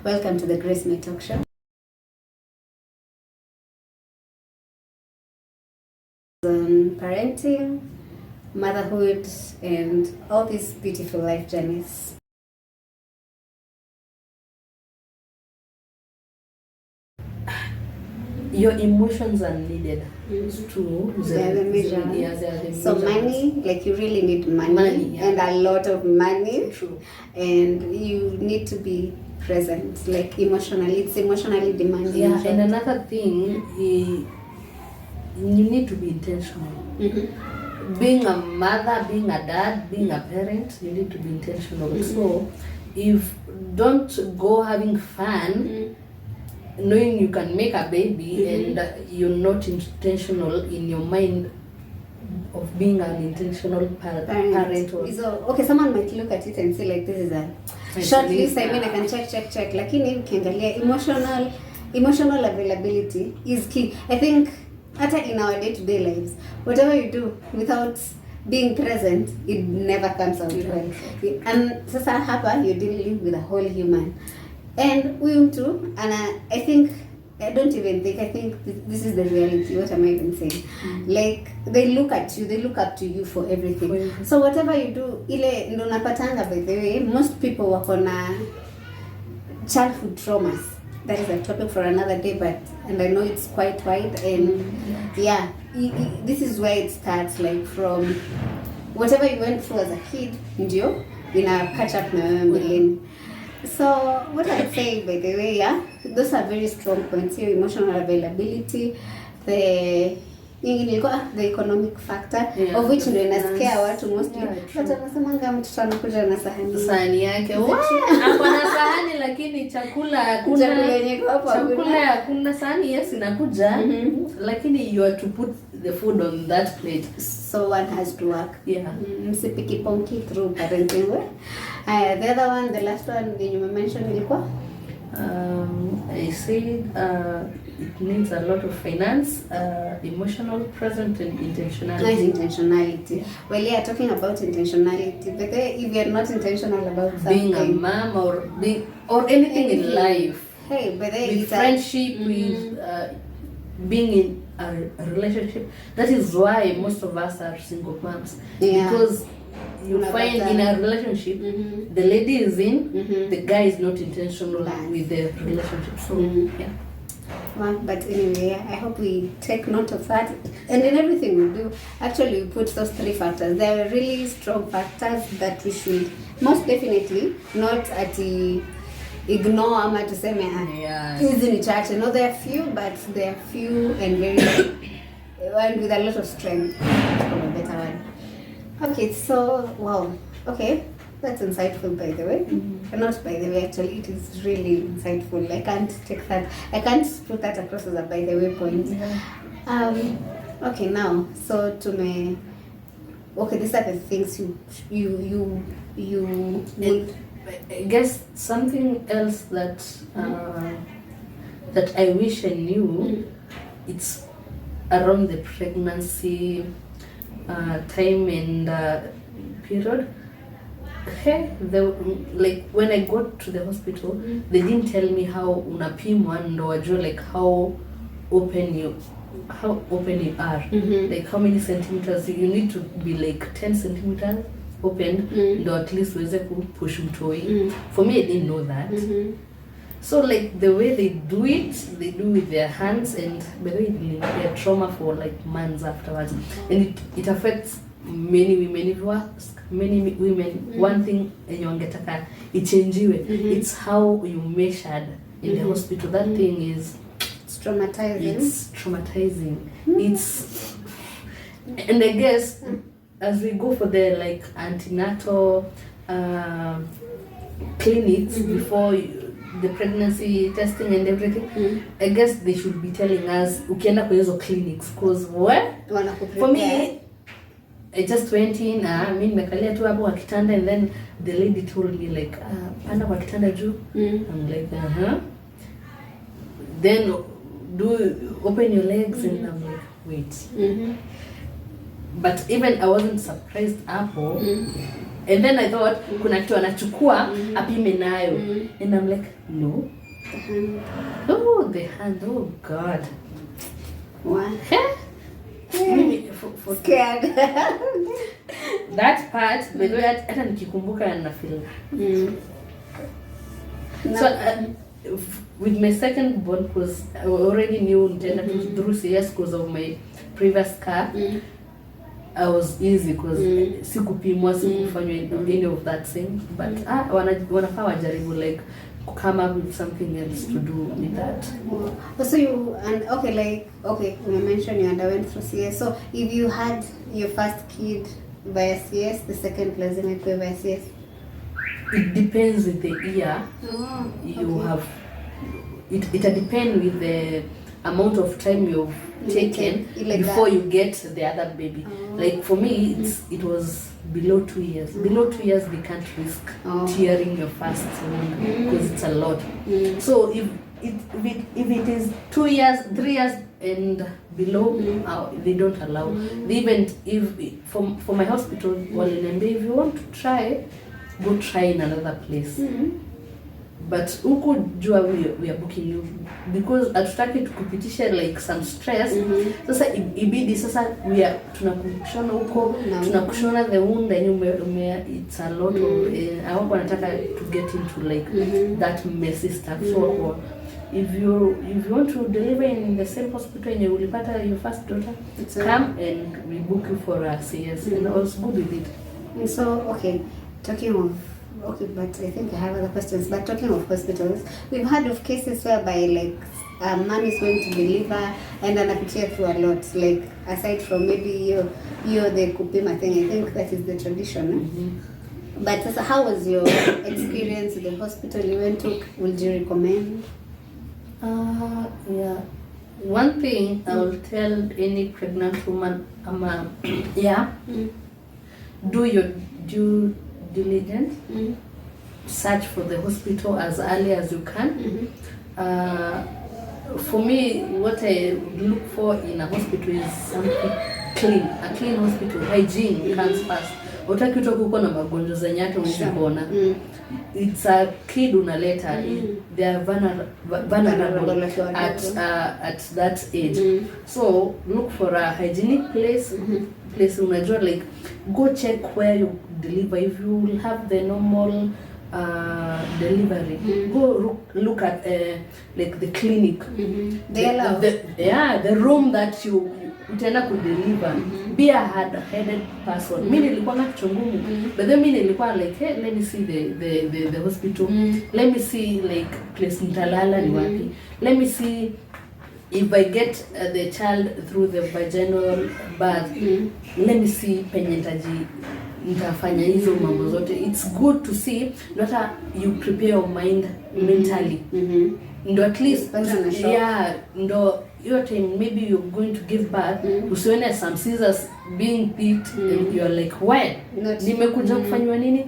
Welcome to the Grace May Talk Show. Parenting, motherhood, and all these beautiful life journeys. Your emotions are needed to So money, like you really need money, and a lot of money. True. And you need to be present, like emotionally. It's emotionally demanding. Yeah, and another thing, you need to be intentional. Being a mother, being a dad, being a parent, you need to be intentional. So if don't go having fun knowing you can make a baby and you're not intentional in your mind of being an intentional parent. So, okay, someone might look at it and say like, this is a short list. I mean, I can check. Lakini ukiangalia emotional availability is key. I think in our day-to-day lives, whatever you do without being present, it never comes out well. And sasa hapa you're dealing with a whole human. And we too, and I think this is the reality. What am I even saying? Like, they look at you, they look up to you for everything. So whatever you do, ile ndo napatanga, by the way, most people wako na childhood traumas. That is a topic for another day, and I know it's quite wide, and this is where it starts, like from whatever you went through as a kid, ndio ina catch up na wewe. So what I say, by the way, those are very strong points here: emotional availability, the economic factor, of which ndio inasikia watu mostly. But wanasemanga mtoto anakuja na sahani yake. Hapo na sahani lakini chakula hakuna sahani, yes inakuja, lakini you have to put the food on that plate. So one has to work. Msipiki ponki through parenting. The other one, the last one you mentioned ilikuwa? I said it needs a lot of finance, emotional presence, and intentionality. Nice intentionality. Well, talking about intentionality, but if you're not intentional about something, being a mom or anything in life, with friendship, with being in a relationship. That is why most of us are single moms, because you find in a relationship, the lady is in, the guy is not intentional with the relationship. So Well, but anyway, I hope we take note of that. And in everything we do, actually we put those three factors. They are really strong factors that we should most definitely not ignore ama tuseme hizi ni chache. No, they are few, but they are few and very and with a lot of strength. A better one. Okay, so wow. Okay, that's insightful, by the way. Not by the way, actually, it is really insightful. I can't take that. I can't put that across as a by the way point. Okay, now so these are the things you need. I guess something else that that I wish I knew, it's around the pregnancy time and period. Like when I got to the hospital, they didn't tell me how unapimwa ndo wajua like how open you are, like how many centimeters you need to be, like 10 centimeters open ndo at least uweze push mtoi. For me, I didn't know that. So like the way they do it with their hands, and by the way they trauma for like months afterwards, and it affects many women. If you ask many women one thing enye wangetaka ichangiwe, it's how you measured in the hospital. That thing is traumatizing. It's and I guess as we go for the like antenatal clinics before the pregnancy testing and everything, I guess they should be telling us ukienda kwa hizo clinics, because for me I just went in, mimi nimekalia tu hapo kwa kitanda, and then the lady told me like panda kwa kitanda juu. I'm like then open your legs, and I'm like wait. But even I wasn't surprised hapo. And then I thought kuna kitu anachukua apime nayo. And I'm like, no. The hand. Oh, the hand. Oh God. Wow. Mimi, for Scared. that part, hata nikikumbuka na feel. So with my second born, because I already knew nitaenda through CS because of my previous car. I was easy because sikupimwa, sikufanywa any of that thing, but wanafaa wajaribu like come up with something else to do with that. So you you mentioned you underwent through CS. So if you had your first kid via CS, the second lazima ikuwe via CS. It depends with the year you have. It depends with the amount of time you've taken before you get the other baby. Like for me, it was below 2 years. Below 2 years, they can't risk tearing your first wound because it's a lot. So if it is 2 years, 3 years and below, they don't allow. Even if for my hospital, if you want to try, go try in another place. But huku jua we are booking you because hatutaki tukupitisha like some stress. Sasa ibidi sasa tunakushona huko, tunakushona the wound and it's a lot of I wanataka to get into like that messy stuff. So if you want to deliver in the same hospital and you ulipata your first daughter, come and we book you for a CS. And I was good with it. So talking of but I think I have other questions. But talking of hospitals, we've heard of cases whereby like a man is going to deliver and anapitia through a lot. Like aside from maybe the kupima thing, I think that is the tradition. But how was your experience in the hospital you went to? Would you recommend? Yeah. One thing I will tell any pregnant woman, do your due diligence. Search for the hospital as early as you can. For me, what I look for in a hospital is something clean. A clean hospital. Hygiene comes first. Utaki utoke uko na magonjwa zenye hata unazipona. It's a kid unaleta. They are vulnerable at that age. So look for a hygienic place. Place unajua like go check where you deliver. If you will have the normal delivery, go look at like the clinic, the room that you utaenda kudeliver. Be a hard-headed person. Mimi nilikuwa na kichwa ngumu, but then mimi nilikuwa like, hey, let me see the hospital. Let me see like place nitalala ni wapi. Let me see if I get the child through the vaginal birth. Let me see penye nitafanya hizo mambo zote. It's good to see that you prepare your mind mentally. Ndo at least ndo your time maybe you're going to give birth, usione some scissors being picked and you're like, why nimekuja kufanywa nini?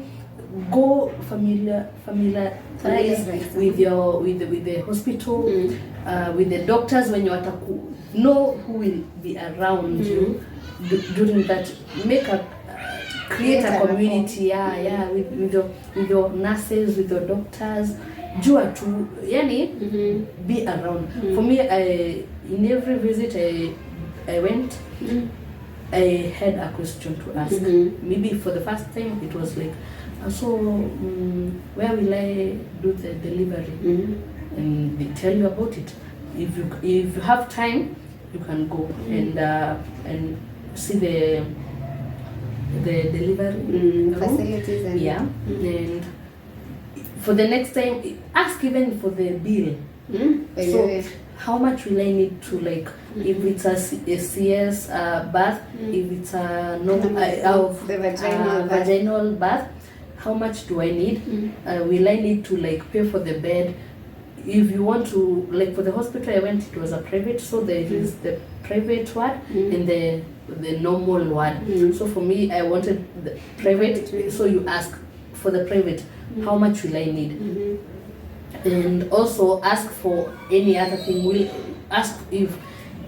Go familiarize with the hospital, with the doctors when you know who will be around you during that. Create a community, with your nurses, with your doctors. Jua tu, be around. For me, in every visit I went, I had a question to ask. Maybe for the first time it was like, so where will I do the delivery? And they tell you about it. If you have time, you can go and see the delivery facilities and for the next time ask even for the bill. So how much will I need to like if it's a CS bath, if it's a vaginal bath, how much do I need? Will I need to like pay for the bed? If you want to like for the hospital I went, it was a private, so there is the private ward and the normal ward. So for me, I wanted the private. So you ask for the private, how much will I need? And also ask for any other thing. Will ask if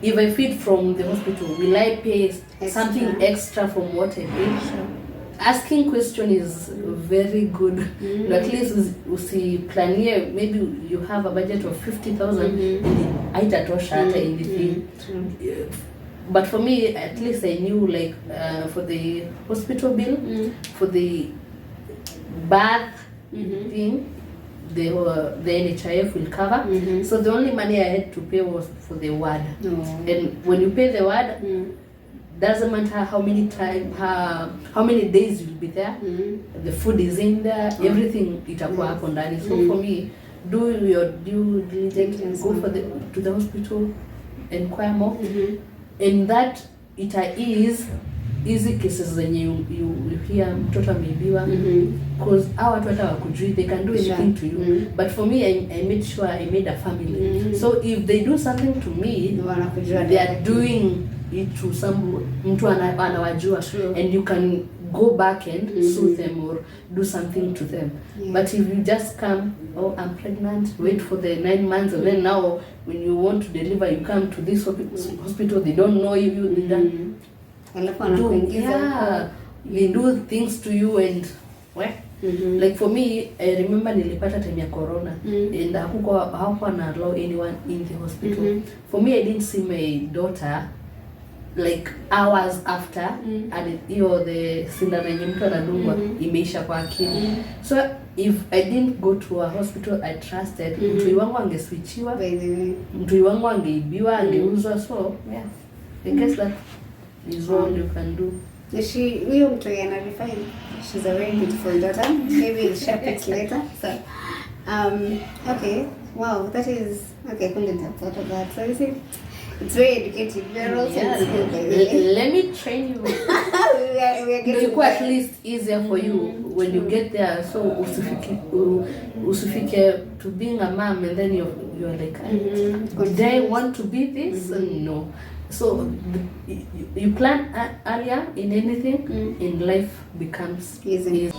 I feed from the hospital, will I pay something extra from what I paid? asking question is very good. At least usiplanie, maybe you have a budget of 50,000 haitatosha hata anything. But for me, at least I knew, like, for the hospital bill, for the bath thing, the NHIF will cover. So the only money I had to pay was for the ward. And when you pay the ward, doesn't matter how many days you'll be there, the food is in there, everything itakuwa hapo ndani. So for me, do your due diligence, go to the hospital, inquire more, and that it is easy cases zenye you hear mtoto ameibiwa, because our watu hata wakujui, they can do anything to you. But for me, I made sure I made a family. So if they do something to me, they are doing it to some mtu anawajua, and you can go back and sue them or do something to them. But if you just come, oh, I'm pregnant, wait for the 9 months, and then now when you want to deliver, you come to this hospital, they don't know you, they don't they do things to you, and like for me, I remember nilipata time ya corona, and hakuwa na allow anyone in the hospital. For me, I didn't see my daughter like hours after, and the sindano yenye mtu anadungwa imeisha kwa akili. So if I didn't go to a hospital I trusted, mtu wangu angeswitchiwa, mtu wangu angeibiwa, angeuzwa. So yeah, I guess that is all you can do. Huyo mtu yana refine, she's a very beautiful daughter. Maybe we'll share pics later. So okay, wow, that is okay. I couldn't have thought of that. So you see, it's very educative. We're also let me train you. we are getting at least easier for you when you get there. So usifike to being a mom and then you're like, did I want to be this? No. So you plan earlier in anything, in life becomes easy.